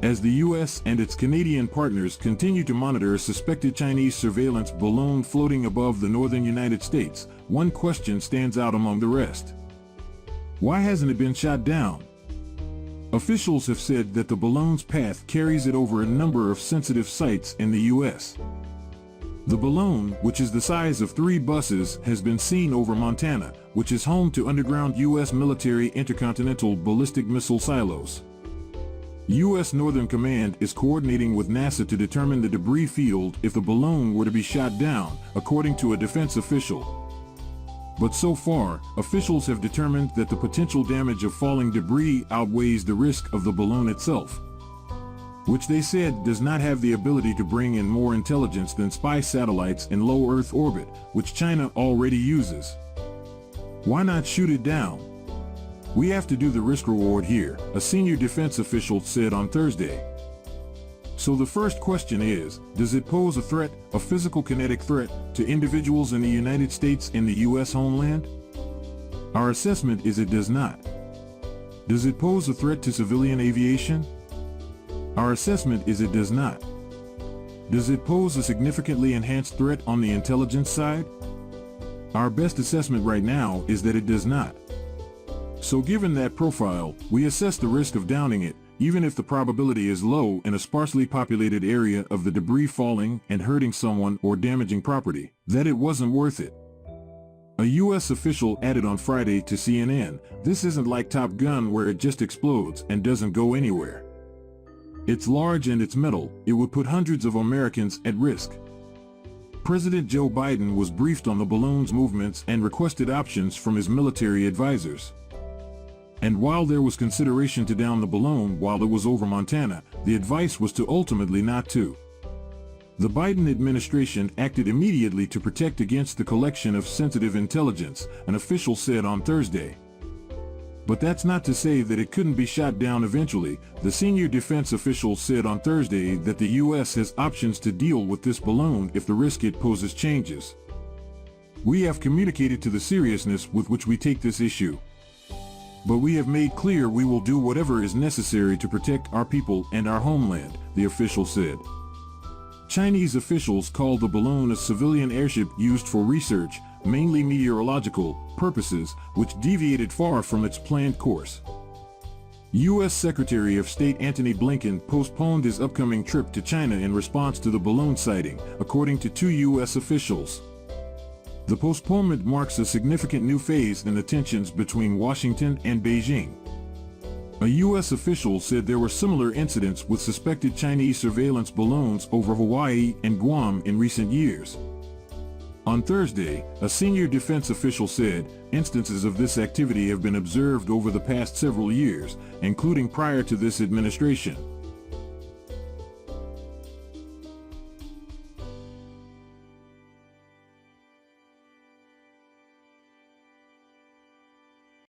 As the U.S. and its Canadian partners continue to monitor a suspected Chinese surveillance balloon floating above the northern United States, one question stands out among the rest. Why hasn't it been shot down? Officials have said that the balloon's path carries it over a number of sensitive sites in the U.S. The balloon, which is the size of 3 buses, has been seen over Montana, which is home to underground U.S. military intercontinental ballistic missile silos. U.S. Northern Command is coordinating with NASA to determine the debris field if the balloon were to be shot down, according to a defense official. But so far, officials have determined that the potential damage of falling debris outweighs the risk of the balloon itself, which they said does not have the ability to bring in more intelligence than spy satellites in low Earth orbit, which China already uses. Why not shoot it down? We have to do the risk-reward here, a senior defense official said on Thursday. So the first question is, does it pose a threat, a physical kinetic threat, to individuals in the United States and the U.S. homeland? Our assessment is it does not. Does it pose a threat to civilian aviation? Our assessment is it does not. Does it pose a significantly enhanced threat on the intelligence side? Our best assessment right now is that it does not. So given that profile, we assess the risk of downing it, even if the probability is low in a sparsely populated area of the debris falling and hurting someone or damaging property, that it wasn't worth it. A U.S. official added on Friday to CNN, "This isn't like Top Gun where it just explodes and doesn't go anywhere. It's large and it's metal, it would put hundreds of Americans at risk." President Joe Biden was briefed on the balloon's movements and requested options from his military advisors. And while there was consideration to down the balloon while it was over Montana, the advice was to ultimately not to. The Biden administration acted immediately to protect against the collection of sensitive intelligence, an official said on Thursday. But that's not to say that it couldn't be shot down eventually. The senior defense official said on Thursday that the U.S. has options to deal with this balloon if the risk it poses changes. "We have communicated to the seriousness with which we take this issue. But we have made clear we will do whatever is necessary to protect our people and our homeland," the official said. Chinese officials called the balloon a civilian airship used for research, mainly meteorological, purposes, which deviated far from its planned course. U.S. Secretary of State Antony Blinken postponed his upcoming trip to China in response to the balloon sighting, according to 2 U.S. officials. The postponement marks a significant new phase in the tensions between Washington and Beijing. A U.S. official said there were similar incidents with suspected Chinese surveillance balloons over Hawaii and Guam in recent years. On Thursday, a senior defense official said, "Instances of this activity have been observed over the past several years, including prior to this administration."